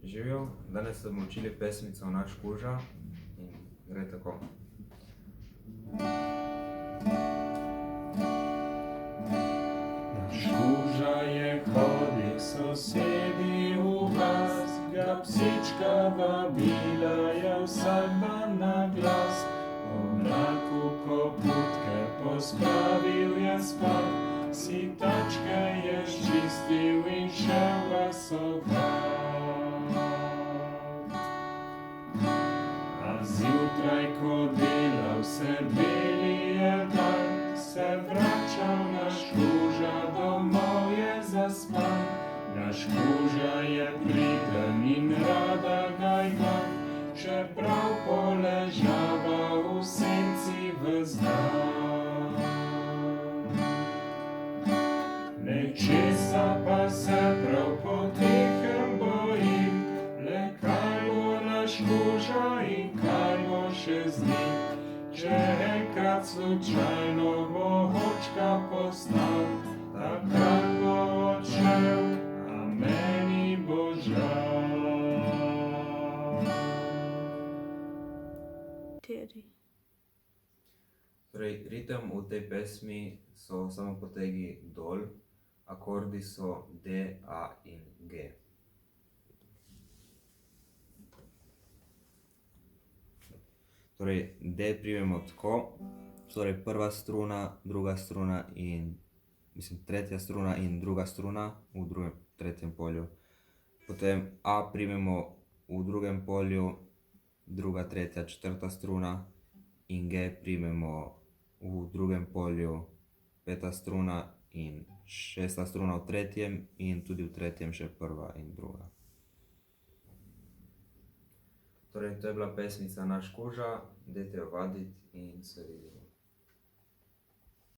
Živijo, danes se bomo učili pesmico Naš kuža in gre tako. Naš kuža je hodil k sosedi v vas, ga psička vabila je vsak dan na glas. Oblaku koputke pospravil je spat, si tačke je ščistil in šel glasovat. A zjutraj, ko delal se beli je dan, se vračal naš kuža, domov je zaspan. Naš kuža je priden in rada ga imam, čeprav poležava v senci ves dan. Nečesa pa se prav potihem bojim, le kaj bo naš kuža in kaj bo še z njim. Če enkrat slučajno bo očka postal, takrat bo odšel, a meni bo žal. Torej, ritem v tej pesmi so samo potegi dol, akordi so D, A in G. Torej, D primemo tako, torej prva struna, druga struna in tretja struna in druga struna v tretjem polju. Potem A primemo v drugem polju, druga, tretja, četrta struna in G primemo v drugem polju, peta struna in šesta struna v tretjem in tudi v tretjem še prva in druga. Torej, to je bila pesmica Naš kuža, dajte jo vaditi in se vidimo.